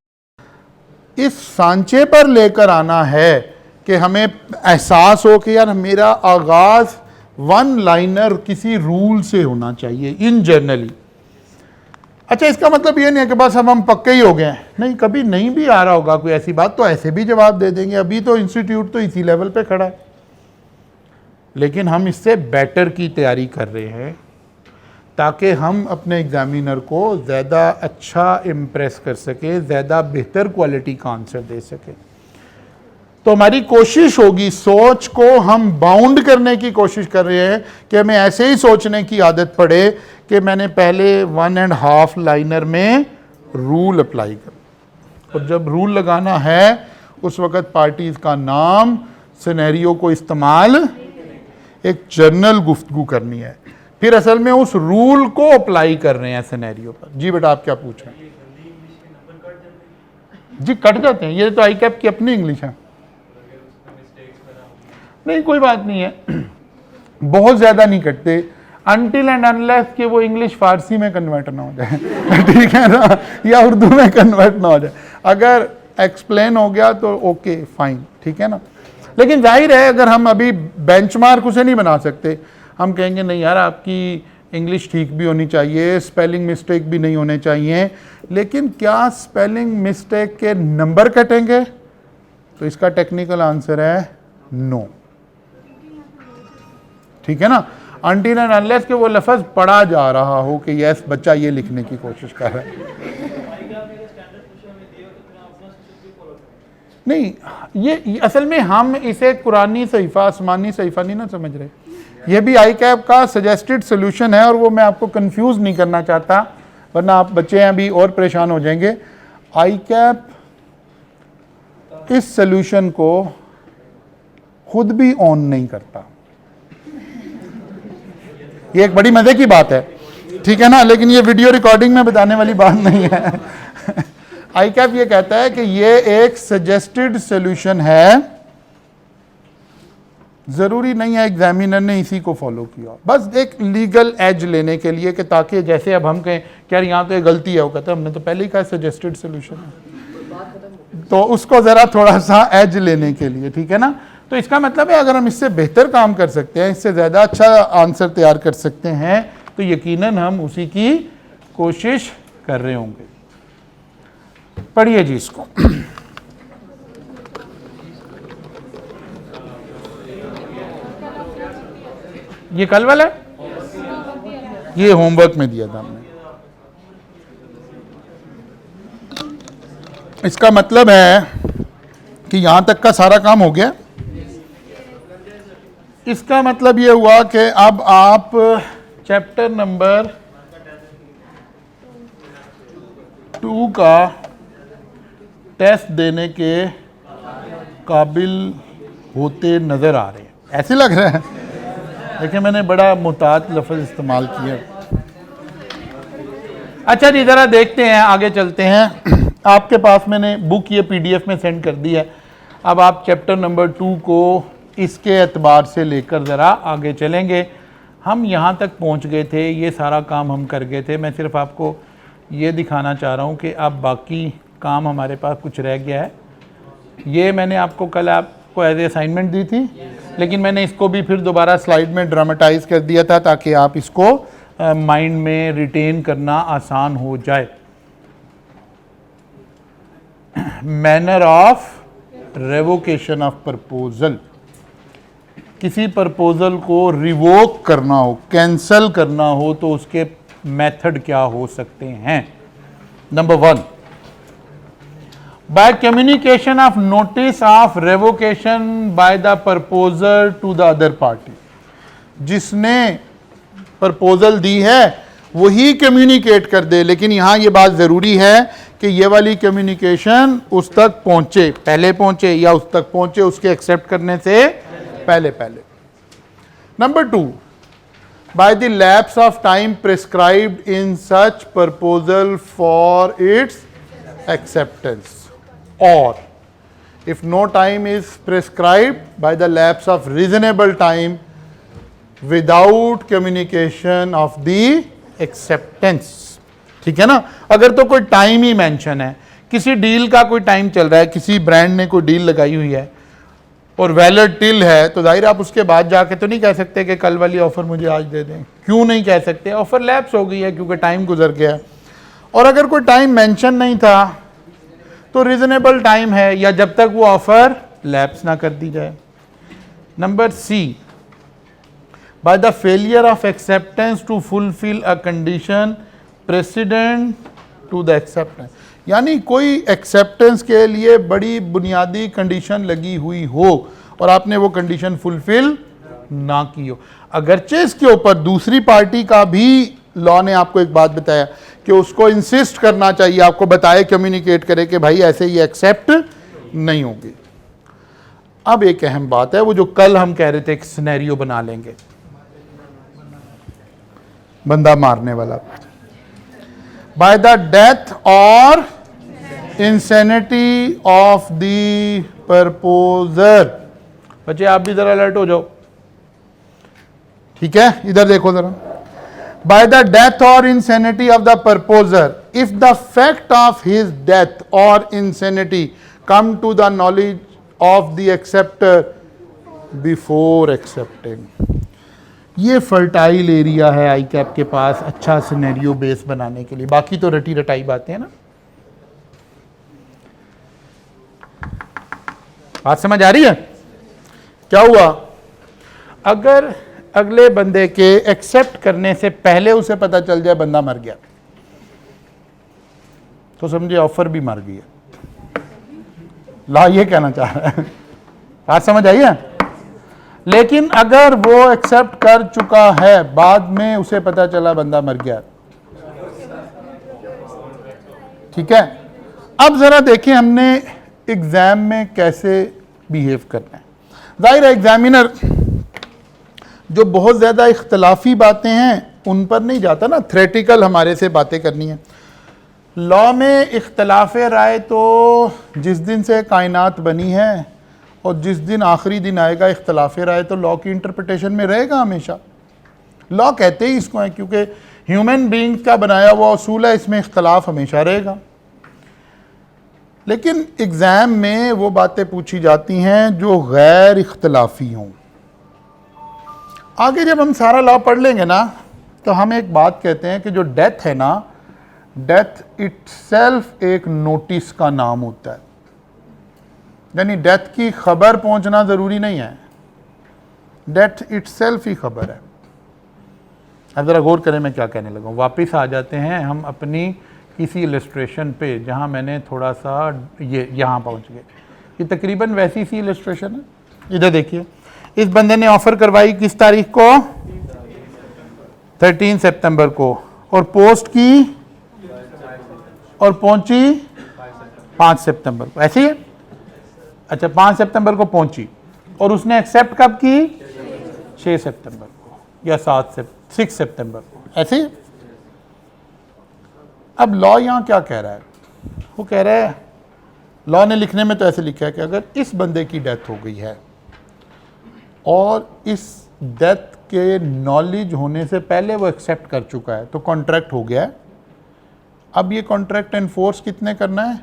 इस सांचे पर लेकर आना है कि हमें एहसास हो कि यार मेरा आगाज वन लाइनर किसी रूल से होना चाहिए इन जनरली। अच्छा, इसका मतलब ये नहीं है कि बस हम पक्के ही हो गए हैं, नहीं, कभी नहीं भी आ रहा होगा कोई ऐसी बात तो ऐसे भी जवाब दे देंगे। अभी तो इंस्टीट्यूट तो इसी लेवल पे खड़ा है, लेकिन हम इससे बेटर की तैयारी कर रहे हैं ताकि हम अपने एग्जामिनर को ज़्यादा अच्छा इम्प्रेस कर सकें, ज़्यादा बेहतर क्वालिटी का आंसर दे सकें। तो हमारी कोशिश होगी, सोच को हम बाउंड करने की कोशिश कर रहे हैं कि हमें ऐसे ही सोचने की आदत पड़े कि मैंने पहले 1.5 लाइनर में रूल अप्लाई कर, और जब रूल लगाना है उस वक्त पार्टीज का नाम, सिनेरियो को इस्तेमाल, एक जर्नल गुफ्तगू करनी है, फिर असल में उस रूल को अप्लाई कर रहे हैं सिनेरियो पर। जी बेटा आप क्या पूछ रहे हैं? जी कट जाते हैं, ये तो आई कैप की अपनी इंग्लिश है, नहीं कोई बात नहीं है, बहुत ज्यादा नहीं कटते, अनटिल एंड अनलेस कि वो इंग्लिश फारसी में कन्वर्ट ना हो जाए ठीक है ना, या उर्दू में कन्वर्ट ना हो जाए। अगर एक्सप्लेन हो गया तो ओके फाइन, ठीक है ना। लेकिन जाहिर है अगर हम अभी बेंचमार्क उसे नहीं बना सकते, हम कहेंगे नहीं यार आपकी इंग्लिश ठीक भी होनी चाहिए, स्पेलिंग मिस्टेक भी नहीं होने चाहिए, लेकिन क्या स्पेलिंग मिस्टेक के नंबर कटेंगे? तो इसका टेक्निकल आंसर है नो, ठीक है ना। अनटिल एंड अनलेस कि वो लफ्ज़ पढ़ा जा रहा हो कि यस बच्चा ये लिखने की कोशिश कर रहा है। नहीं ये असल में हम इसे कुरानी सहीफा, आसमानी सहीफा नहीं ना समझ रहे, ये भी आई कैप का सजेस्टेड सोल्यूशन है, और वो मैं आपको कंफ्यूज नहीं करना चाहता वरना आप बच्चे अभी और परेशान हो जाएंगे। आई कैप इस सोल्यूशन को खुद भी ऑन नहीं करता, ये एक बड़ी मजे की बात है, ठीक है ना, लेकिन ये वीडियो रिकॉर्डिंग में बताने वाली बात नहीं है आई कैप ये कहता है कि ये एक सजेस्टेड सोल्यूशन है, जरूरी नहीं है एग्जामिनर ने इसी को फॉलो किया, बस एक लीगल एज लेने के लिए कि ताकि जैसे अब हम कहें कि यार यहाँ तो ये गलती है, वो कहते हैं हमने तो पहले ही कहा सजेस्टेड सोल्यूशन है, तो उसको जरा थोड़ा सा एज लेने के लिए, ठीक है ना। तो इसका मतलब है अगर हम इससे बेहतर काम कर सकते हैं, इससे ज़्यादा अच्छा आंसर तैयार कर सकते हैं, तो यकीनन हम उसी की कोशिश कर रहे होंगे। पढ़िए जी इसको ये कल वाला है, ये होमवर्क में दिया था हमने। इसका मतलब है कि यहां तक का सारा काम हो गया। इसका मतलब ये हुआ कि अब आप चैप्टर नंबर 2 का टेस्ट देने के काबिल होते नजर आ रहे हैं, ऐसे लग रहा है। देखिए मैंने बड़ा मुहतात लफ्ज़ इस्तेमाल किया। अच्छा जी ज़रा देखते हैं, आगे चलते हैं। आपके पास मैंने बुक ये PDF में सेंड कर दी है। अब आप चैप्टर नंबर 2 को इसके एतबार से लेकर ज़रा आगे चलेंगे। हम यहाँ तक पहुँच गए थे, ये सारा काम हम कर गए थे। मैं सिर्फ आपको ये दिखाना चाह रहा हूँ कि अब बाकी काम हमारे पास कुछ रह गया है। ये मैंने आपको कल आपको एज ए असाइनमेंट दी थी, लेकिन मैंने इसको भी फिर दोबारा स्लाइड में ड्रामेटाइज कर दिया था ताकि आप इसको माइंड में रिटेन करना आसान हो जाए। Manner of revocation of proposal, किसी प्रपोजल को रिवोक करना हो, कैंसल करना हो, तो उसके मेथड क्या हो सकते हैं। Number 1, by communication of notice of revocation by the proposer to the other party। जिसने प्रपोजल दी है वही कम्युनिकेट कर दे, लेकिन यहां ये बात जरूरी है कि ये वाली कम्युनिकेशन उस तक पहुंचे, पहले पहुंचे या उस तक पहुंचे उसके एक्सेप्ट करने से पहले पहले। Number 2, by the lapse of time prescribed in such proposal for its acceptance, or if no time is prescribed, by the lapse of reasonable time without communication of the acceptance। ठीक है ना, अगर तो कोई टाइम ही mention है, किसी deal का कोई टाइम चल रहा है, किसी ब्रांड ने कोई डील लगाई हुई है और वैलिड टिल है, तो जाहिर आप उसके बाद जाके तो नहीं कह सकते कि कल वाली ऑफर मुझे आज दे दें। क्यों नहीं कह सकते? ऑफर लैप्स हो गई है क्योंकि टाइम गुजर गया। और अगर कोई टाइम मेंशन नहीं था तो रीजनेबल टाइम है, या जब तक वो ऑफर लैप्स ना कर दी जाए। Number C, by the failure of acceptance to fulfill a condition precedent to the acceptance, यानी कोई एक्सेप्टेंस के लिए बड़ी बुनियादी कंडीशन लगी हुई हो और आपने वो कंडीशन फुलफिल ना की हो, अगरचे इसके ऊपर दूसरी पार्टी का भी लॉ ने आपको एक बात बताया कि उसको इंसिस्ट करना चाहिए, आपको बताए, कम्युनिकेट करे कि भाई ऐसे ये एक्सेप्ट नहीं होगी। अब एक अहम बात है, वो जो कल हम कह रहे थे एक सिनेरियो बना लेंगे, बंदा मारने वाला, bye the death or insanity of the परपोजर। बच्चे आप भी जरा अलर्ट हो जाओ, ठीक है, इधर देखो जरा। By the death or insanity of the proposer, if the fact of his death or insanity come to the knowledge of the acceptor before accepting. ये फर्टाइल एरिया है आई कैप के पास अच्छा सिनेरियो बेस बनाने के लिए, बाकी तो रटी रटाई बातें हैं ना। बात समझ आ रही है? क्या हुआ अगर अगले बंदे के एक्सेप्ट करने से पहले उसे पता चल जाए बंदा मर गया, तो समझे ऑफर भी मर गई है। ला ये कहना चाह रहा है, बात समझ आई है? लेकिन अगर वो एक्सेप्ट कर चुका है, बाद में उसे पता चला बंदा मर गया, ठीक है। अब जरा देखें हमने एग्जाम में कैसे बिहेव करना है। जाहिर है एग्जामिनर जो बहुत ज़्यादा इख्तलाफी बातें हैं उन पर नहीं जाता ना, थ्रेटिकल हमारे से बातें करनी है। लॉ में इख्तलाफ राय तो जिस दिन से कायनात बनी है और जिस दिन आखिरी दिन आएगा, इख्तलाफ राय तो लॉ की इंटरप्रिटेशन में रहेगा हमेशा। लॉ कहते ही इसको है क्योंकि ह्यूमन बीइंग का बनाया हुआ उसूल है, इसमें इख्तलाफ हमेशा रहेगा। लेकिन एग्ज़ाम में वो बातें पूछी जाती हैं जो गैर इख्तलाफी हों। आगे जब हम सारा लॉ पढ़ लेंगे ना, तो हम एक बात कहते हैं कि जो डेथ है ना, डेथ इटसेल्फ एक नोटिस का नाम होता है, यानी डेथ की खबर पहुंचना ज़रूरी नहीं है, डेथ इटसेल्फ ही खबर है। अब ज़रा गौर करें मैं क्या कहने लगा हूँ। वापस आ जाते हैं हम अपनी किसी इलस्ट्रेशन पे जहाँ मैंने थोड़ा सा ये यहाँ पहुँच गए। ये तकरीबन वैसी सी इलस्ट्रेशन है। इधर देखिए, इस बंदे ने ऑफर करवाई किस तारीख को? 13 सितंबर को, और पोस्ट की और पहुंची 5 सितंबर को, ऐसे ही है? अच्छा, 5 सितंबर को पहुंची और उसने एक्सेप्ट कब की? 6 सितंबर को या 6 सितंबर को, ऐसे ही। अब लॉ यहाँ क्या कह रहा है? वो कह रहा है, लॉ ने लिखने में तो ऐसे लिखा है कि अगर इस बंदे की डेथ हो गई है और इस डेथ के नॉलेज होने से पहले वो एक्सेप्ट कर चुका है, तो कॉन्ट्रैक्ट हो गया है। अब ये कॉन्ट्रैक्ट एनफोर्स कितने करना है?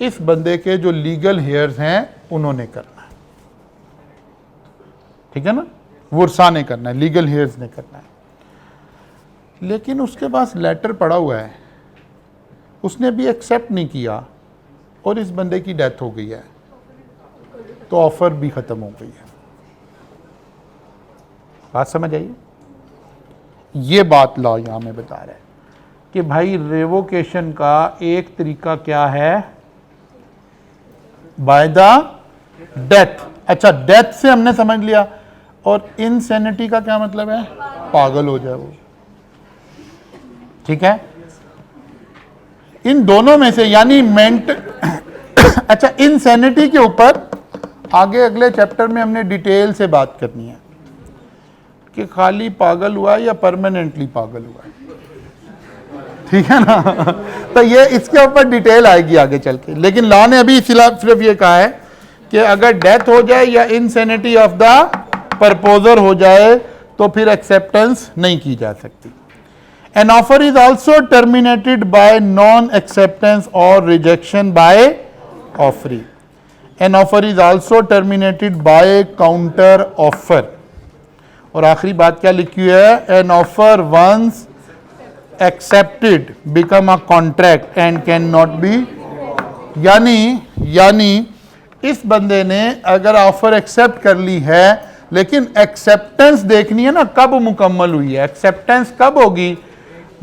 इस बंदे के जो लीगल हेयर्स हैं उन्होंने करना है, ठीक है ना, वुरसा ने करना है, लीगल हेयर्स ने करना है। लेकिन उसके पास लेटर पड़ा हुआ है, उसने भी एक्सेप्ट नहीं किया और इस बंदे की डेथ हो गई है, तो ऑफर भी ख़त्म हो गई है। बात समझ आई? ये बात लॉ यहाँ में बता रहा है कि भाई रेवोकेशन का एक तरीका क्या है? Bye the death. अच्छा, डेथ से हमने समझ लिया, और इनसैनिटी का क्या मतलब है? पागल हो जाए वो, ठीक है। इन दोनों में से यानी मेंट अच्छा, इनसैनिटी के ऊपर आगे अगले चैप्टर में हमने डिटेल से बात करनी है कि खाली पागल हुआ या परमानेंटली पागल हुआ, ठीक है ना। तो ये इसके ऊपर डिटेल आएगी आगे चल के। लेकिन लॉ ने अभी सिर्फ ये कहा है कि अगर डेथ हो जाए या इनसैनिटी ऑफ द परपोजर हो जाए तो फिर एक्सेप्टेंस नहीं की जा सकती। An offer is also terminated by non-acceptance or rejection by offeree. An offer is also terminated by counter offer. और आखिरी बात क्या लिखी हुई है? An offer once accepted become a contract and cannot be, यानी इस बंदे ने अगर ऑफर एक्सेप्ट कर ली है, लेकिन एक्सेप्टेंस देखनी है ना कब मुकम्मल हुई है। एक्सेप्टेंस कब होगी?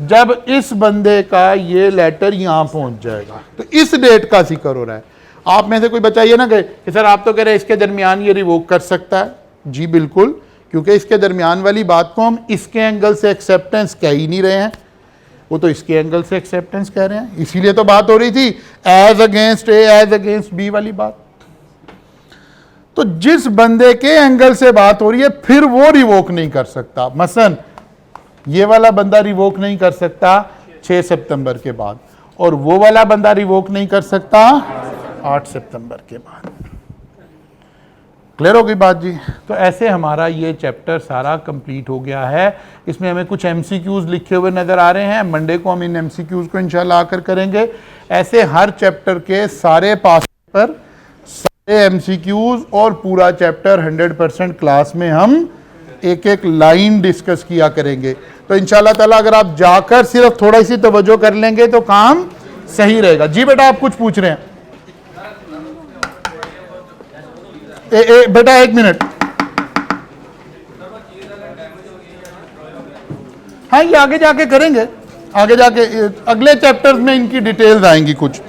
जब इस बंदे का ये लेटर यहां पहुंच जाएगा। तो इस डेट का जिक्र हो रहा है। आप में से कोई बताइए ना कि सर आप तो कह रहे हैं इसके दरमियान ये रिवोक कर सकता है। जी बिल्कुल, क्योंकि इसके दरमियान वाली बात को हम इसके एंगल से एक्सेप्टेंस कह ही नहीं रहे हैं, वो तो इसके एंगल से एक्सेप्टेंस कह रहे हैं। इसीलिए तो बात हो रही थी एज अगेंस्ट ए एज अगेंस्ट बी वाली बात। तो जिस बंदे के एंगल से बात हो रही है फिर वो रिवोक नहीं कर सकता। मसलन ये वाला बंदा रिवोक नहीं कर सकता 6 सितंबर के बाद, और वो वाला बंदा रिवोक नहीं कर सकता 8 सितंबर के बाद। क्लियर हो गई बात जी? तो ऐसे हमारा ये चैप्टर सारा कंप्लीट हो गया है। इसमें हमें कुछ एमसीक्यूज लिखे हुए नज़र आ रहे हैं। मंडे को हम इन एमसीक्यूज को इंशाल्लाह आकर करेंगे। ऐसे हर चैप्टर के सारे पास पर सारे एमसीक्यूज और पूरा चैप्टर 100% क्लास में हम एक एक लाइन डिस्कस किया करेंगे। तो इंशाल्लाह ताला अगर आप जाकर सिर्फ थोड़ा सी तवज्जो कर लेंगे तो काम सही रहेगा। जी बेटा आप कुछ पूछ रहे हैं? बेटा 1 मिनट। हाँ ये आगे जाके करेंगे, आगे जाके अगले चैप्टर्स में इनकी डिटेल्स आएंगी कुछ।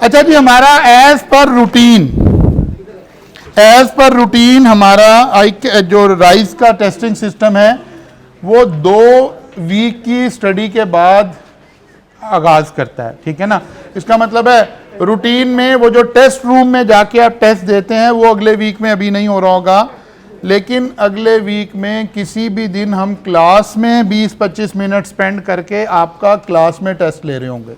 अच्छा जी, हमारा एज पर रूटीन हमारा जो राइज का टेस्टिंग सिस्टम है वो 2 वीक की स्टडी के बाद आगाज करता है। ठीक है ना? इसका मतलब है रूटीन में वो जो टेस्ट रूम में जाके आप टेस्ट देते हैं वो अगले वीक में अभी नहीं हो रहा होगा, लेकिन अगले वीक में किसी भी दिन हम क्लास में 20-25 मिनट स्पेंड करके आपका क्लास में टेस्ट ले रहे होंगे।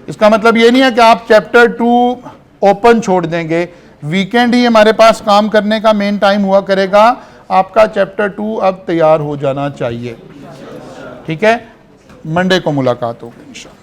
इसका मतलब ये नहीं है कि आप चैप्टर 2 ओपन छोड़ देंगे। वीकेंड ही हमारे पास काम करने का मेन टाइम हुआ करेगा। आपका चैप्टर 2 अब तैयार हो जाना चाहिए। ठीक है, मंडे को मुलाकात होगी इंशाल्लाह।